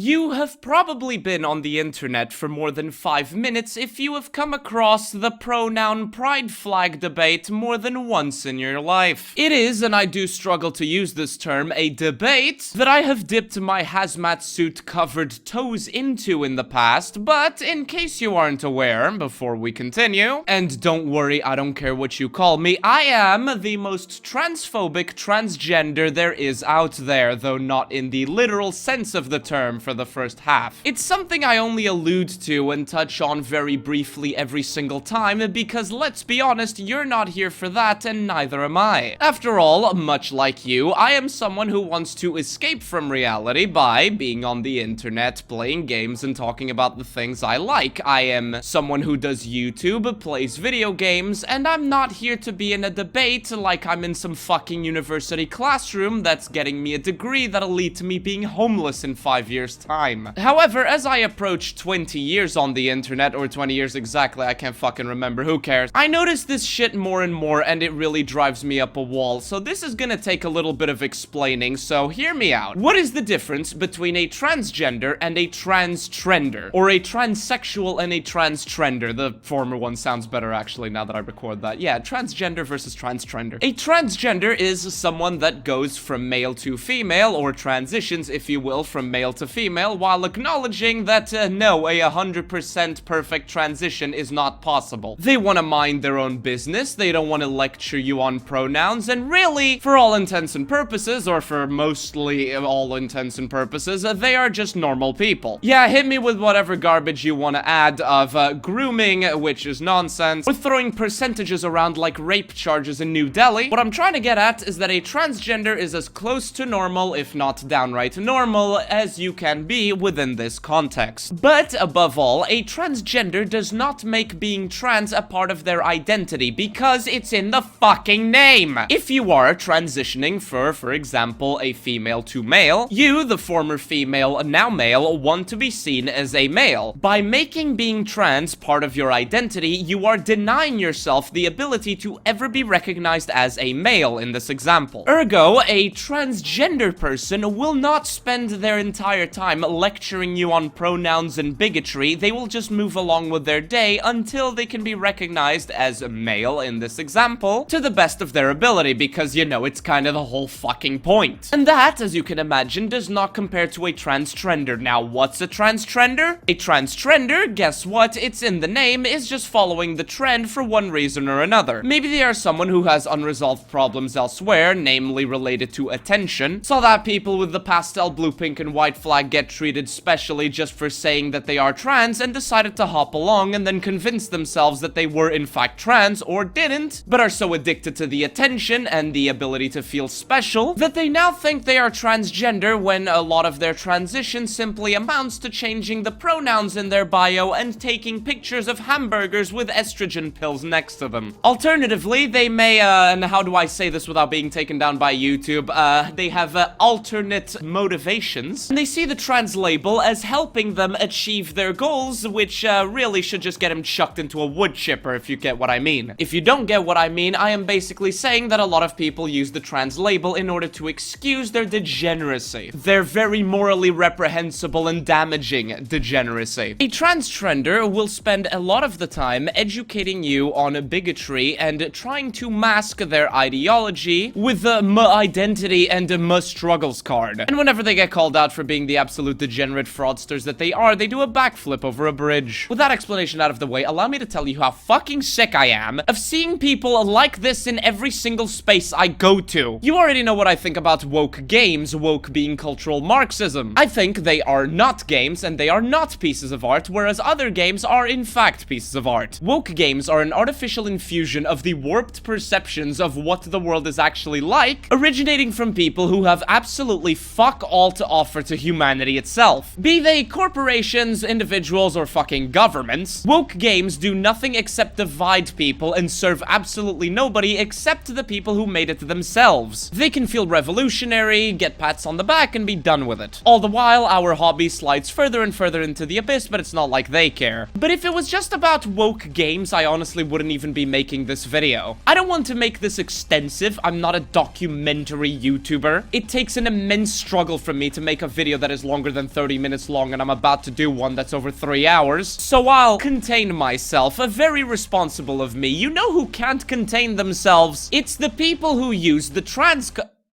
You have probably been on the internet for more than 5 minutes if you have come across the pronoun pride flag debate more than once in your life. It is, and I do struggle to use this term, a debate that I have dipped my hazmat suit covered toes into in the past, but in case you aren't aware, before we continue, and don't worry, I don't care what you call me, I am the most transphobic transgender there is out there, though not in the literal sense of the term for the first half. It's something I only allude to and touch on very briefly every single time because, let's be honest, you're not here for that and neither am I. After all, much like you, I am someone who wants to escape from reality by being on the internet, playing games, and talking about the things I like. I am someone who does YouTube, plays video games, and I'm not here to be in a debate like I'm in some fucking university classroom that's getting me a degree that'll lead to me being homeless in 5 years' time. However, as I approach 20 years on the internet, or 20 years exactly, I can't fucking remember, who cares, I notice this shit more and more and it really drives me up a wall, so this is gonna take a little bit of explaining, so hear me out. What is the difference between a transgender and a transtrender? Or a transsexual and a transtrender? The former one sounds better actually now that I record that. Yeah, transgender versus transtrender. A transgender is someone that goes from male to female, or transitions, if you will, from male to female, while acknowledging that no, a 100% perfect transition is not possible. They want to mind their own business, they don't want to lecture you on pronouns, and really, for all intents and purposes, or for mostly all intents and purposes, they are just normal people. Yeah, hit me with whatever garbage you want to add of grooming, which is nonsense, or throwing percentages around like rape charges in New Delhi. What I'm trying to get at is that a transgender is as close to normal, if not downright normal, as you can be within this context. But above all, a transgender does not make being trans a part of their identity because it's in the fucking name. If you are transitioning for example, a female to male, you, the former female, now male, want to be seen as a male. By making being trans part of your identity, you are denying yourself the ability to ever be recognized as a male in this example. Ergo, a transgender person will not spend their entire time lecturing you on pronouns and bigotry. They will just move along with their day until they can be recognized as a male in this example to the best of their ability, because, you know, it's kind of the whole fucking point. And that, as you can imagine, does not compare to a transtrender. Now, what's a transtrender? A transtrender, guess what? It's in the name, is just following the trend for one reason or another. Maybe they are someone who has unresolved problems elsewhere, namely related to attention. Saw that people with the pastel blue, pink, and white flag get treated specially just for saying that they are trans, and decided to hop along and then convince themselves that they were in fact trans, or didn't, but are so addicted to the attention and the ability to feel special that they now think they are transgender, when a lot of their transition simply amounts to changing the pronouns in their bio and taking pictures of hamburgers with estrogen pills next to them. Alternatively, they may, and how do I say this without being taken down by YouTube, they have alternate motivations, and they see the trans label as helping them achieve their goals, which really should just get them chucked into a wood chipper, if you get what I mean. If you don't get what I mean, I am basically saying that a lot of people use the trans label in order to excuse their degeneracy. Their very morally reprehensible and damaging degeneracy. A transtrender will spend a lot of the time educating you on bigotry and trying to mask their ideology with the identity and struggles card. And whenever they get called out for being the absolute degenerate fraudsters that they are, they do a backflip over a bridge. With that explanation out of the way, allow me to tell you how fucking sick I am of seeing people like this in every single space I go to. You already know what I think about woke games, woke being cultural Marxism. I think they are not games and they are not pieces of art, whereas other games are in fact pieces of art. Woke games are an artificial infusion of the warped perceptions of what the world is actually like, originating from people who have absolutely fuck all to offer to humanity itself. Be they corporations, individuals, or fucking governments, woke games do nothing except divide people and serve absolutely nobody except the people who made it themselves. They can feel revolutionary, get pats on the back, and be done with it. All the while, our hobby slides further and further into the abyss, but it's not like they care. But if it was just about woke games, I honestly wouldn't even be making this video. I don't want to make this extensive. I'm not a documentary YouTuber. It takes an immense struggle from me to make a video that is is longer than 30 minutes long, and I'm about to do one that's over 3 hours, so I'll contain myself. Very responsible of me. You know who can't contain themselves? It's the people who use the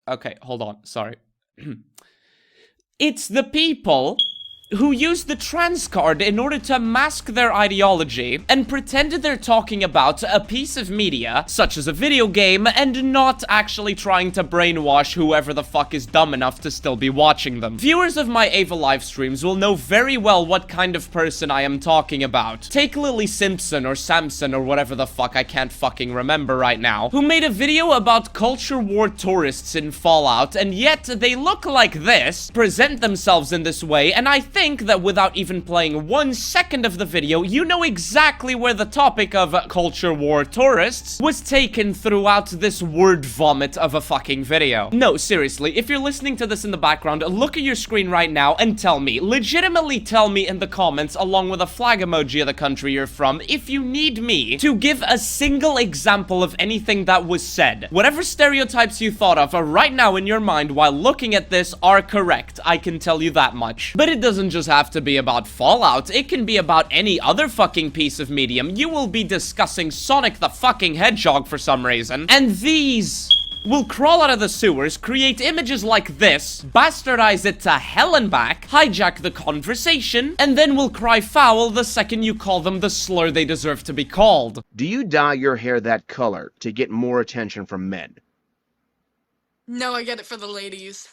Okay, hold on, sorry. It's the people who use the trans card in order to mask their ideology and pretend they're talking about a piece of media, such as a video game, and not actually trying to brainwash whoever the fuck is dumb enough to still be watching them. Viewers of my Ava live streams will know very well what kind of person I am talking about. Take Lily Simpson or Samson or whatever the fuck I can't fucking remember right now, who made a video about culture war tourists in Fallout, and yet they look like this, present themselves in this way, and I think that without even playing 1 second of the video, you know exactly where the topic of culture war tourists was taken throughout this word vomit of a fucking video. No, seriously, if you're listening to this in the background, look at your screen right now and tell me, legitimately tell me in the comments, along with a flag emoji of the country you're from, if you need me to give a single example of anything that was said. Whatever stereotypes you thought of right now in your mind while looking at this are correct, I can tell you that much. But it doesn't just have to be about Fallout, it can be about any other fucking piece of medium. You will be discussing Sonic the fucking Hedgehog for some reason, and these will crawl out of the sewers, create images like this, bastardize it to hell and back, hijack the conversation, and then will cry foul the second you call them the slur they deserve to be called. Do you dye your hair that color to get more attention from men? No, I get it for the ladies.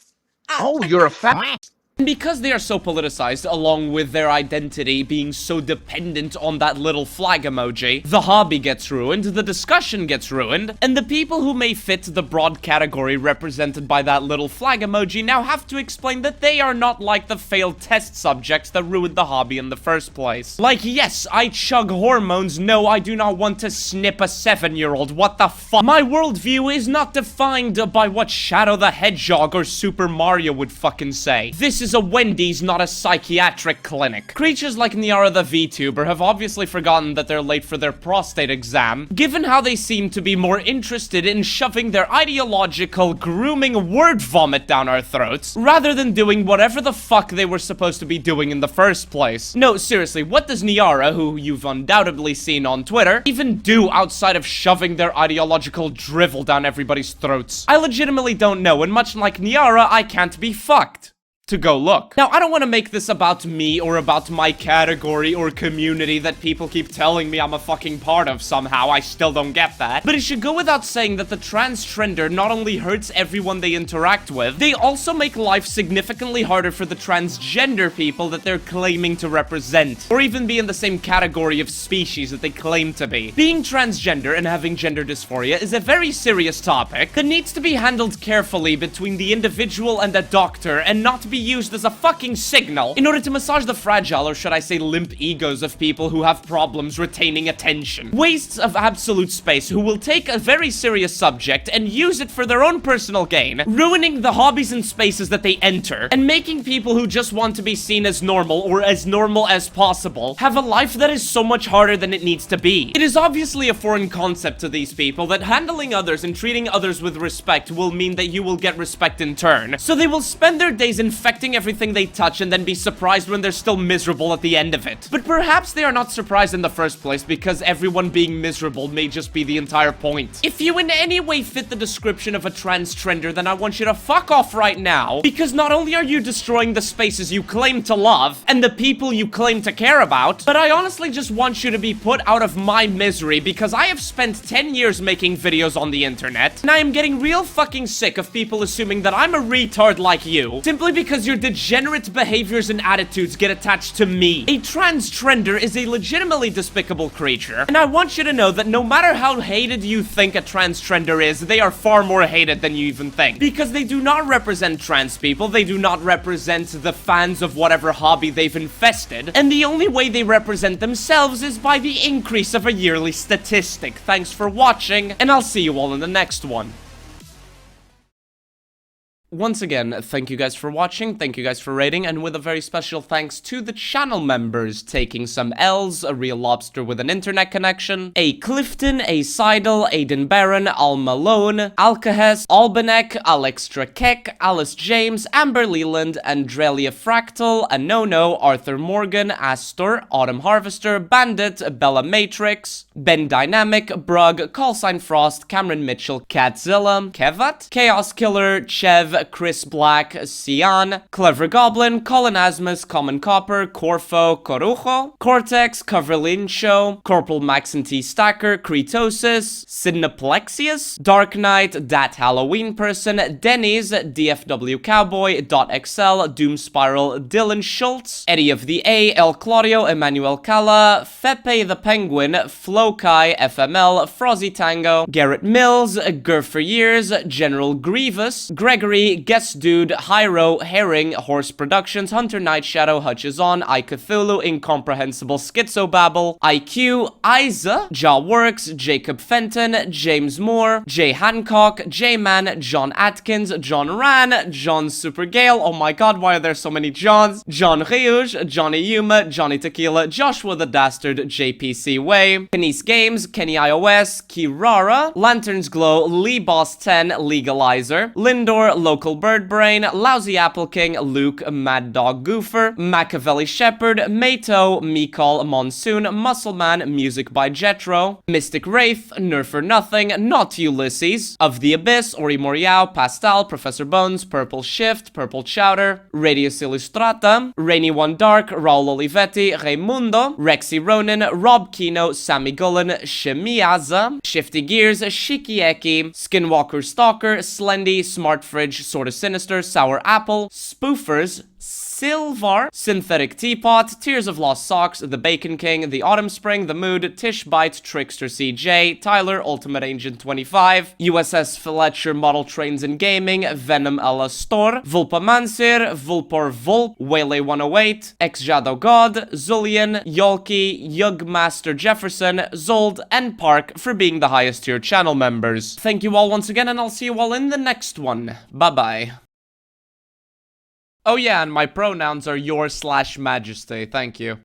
Oh, you're a fat. And because they are so politicized, along with their identity being so dependent on that little flag emoji, the hobby gets ruined, the discussion gets ruined, and the people who may fit the broad category represented by that little flag emoji now have to explain that they are not like the failed test subjects that ruined the hobby in the first place. Like, yes, I chug hormones, no, I do not want to snip a 7-year-old, what the fuck? My worldview is not defined by what Shadow the Hedgehog or Super Mario would fucking say. This is a Wendy's, not a psychiatric clinic. Creatures like Niara the VTuber have obviously forgotten that they're late for their prostate exam, given how they seem to be more interested in shoving their ideological, grooming word vomit down our throats, rather than doing whatever the fuck they were supposed to be doing in the first place. No, seriously, what does Niara, who you've undoubtedly seen on Twitter, even do outside of shoving their ideological drivel down everybody's throats? I legitimately don't know, and much like Niara, I can't be fucked to go look. Now, I don't want to make this about me or about my category or community that people keep telling me I'm a fucking part of somehow. I still don't get that. But it should go without saying that the Transtrender not only hurts everyone they interact with, they also make life significantly harder for the transgender people that they're claiming to represent, or even be in the same category of species that they claim to be. Being transgender and having gender dysphoria is a very serious topic that needs to be handled carefully between the individual and a doctor, and not be used as a fucking signal in order to massage the fragile, or should I say limp, egos of people who have problems retaining attention. Wastes of absolute space who will take a very serious subject and use it for their own personal gain, ruining the hobbies and spaces that they enter, and making people who just want to be seen as normal, or as normal as possible, have a life that is so much harder than it needs to be. It is obviously a foreign concept to these people that handling others and treating others with respect will mean that you will get respect in turn, so they will spend their days infecting everything they touch and then be surprised when they're still miserable at the end of it. But perhaps they are not surprised in the first place, because everyone being miserable may just be the entire point. If you in any way fit the description of a transtrender, then I want you to fuck off right now, because not only are you destroying the spaces you claim to love and the people you claim to care about, but I honestly just want you to be put out of my misery, because I have spent 10 years making videos on the internet, and I am getting real fucking sick of people assuming that I'm a retard like you, simply because your degenerate behaviors and attitudes get attached to me. A transtrender is a legitimately despicable creature, and I want you to know that no matter how hated you think a transtrender is, they are far more hated than you even think, because they do not represent trans people, they do not represent the fans of whatever hobby they've infested, and the only way they represent themselves is by the increase of a yearly statistic. Thanks for watching, and I'll see you all in the next one. Once again, thank you guys for watching, thank you guys for rating, and with a very special thanks to the channel members, TakingSomeLs, a real lobster with an internet connection, a Clifton, a Acidal, Aiden Barron, Malone, Alcohest, Albin Ek, alextrakek, Alice James, Amber Lelland, Andrelia Fractal, Anononono, Arthur Morgan, Astor, Autumn Harvester, Bandit, Bella Matrix, BenDynamic, Brug, Callsign Frost, Cameron Mitchell, Catzilla, Cevat, Chaos Killer, Chev, Chris Black, Cian, Clever Goblin, Colin Asmus, Common Copper, Corfo, Corujo, Cortex, Coverlin Show, Corporal Maxon T. Stacker, Cretosis, Sidnaplexius, Dark Knight, Dat Halloween Person, Denny's, DFW Cowboy, .xl, Doom Spiral, Dylan Schultz, Eddie of the A, El Claudio, Emmanuel Cala, Fepe the Penguin, Flokai, FML, Frozzy Tango, Garrett Mills, Gur for Years, General Grievous, Gregory, Guest Dude, Hyro, Herring, Horse Productions, Hunter Night Shadow, Hutches On, I Cthulhu, Incomprehensible Schizobabble, IQ, Isa, Ja Works, Jacob Fenton, James Moore, Jay Hancock, J-Man, John Atkins, John Ran, John Supergale, oh my god, why are there so many Johns? John Ryuj, Johnny Yuma, Johnny Tequila, Joshua the Dastard, JPC Way, Kenise Games, Kenny iOS, Kirara, Lanterns Glow, Lee Boss 10, Legalizer, Lindor, Local Bird Brain, Lousy Apple King, Luke, Mad Dog Goofer, Machiavelli Shepherd, Mato, Mikal Monsoon, Muscleman, Music by Jetro, Mystic Wraith, Nerfer Nothing, Not Ulysses, Of the Abyss, Ori Moriao, Pastel, Professor Bones, Purple Shift, Purple Chowder, Radius Illustrata, Rainy One Dark, Raul Olivetti, Raimundo, Rexy Ronin, Rob Kino, Sammy Gullen, Shemiaza, Shifty Gears, Shikieki, Skinwalker Stalker, Slendy, Smart Fridge, Sorta Sinister, Sour Apple, Spoofers, Silvar, Synthetic Teapot, Tears of Lost Socks, The Bacon King, The Autumn Spring, The Mood, Tish Bite, Trickster CJ, Tyler, Ultimate Agent 25, USS Fletcher Model Trains and Gaming, Venom Ella Store, Vulpa Mansir, Vulpor Vulp, Waylay 108, Exjado God, Zulian, Yolki, Yugmaster Jefferson, Zold, and Park for being the highest tier channel members. Thank you all once again, and I'll see you all in the next one. Bye-bye. Oh yeah, and my pronouns are your/majesty, thank you.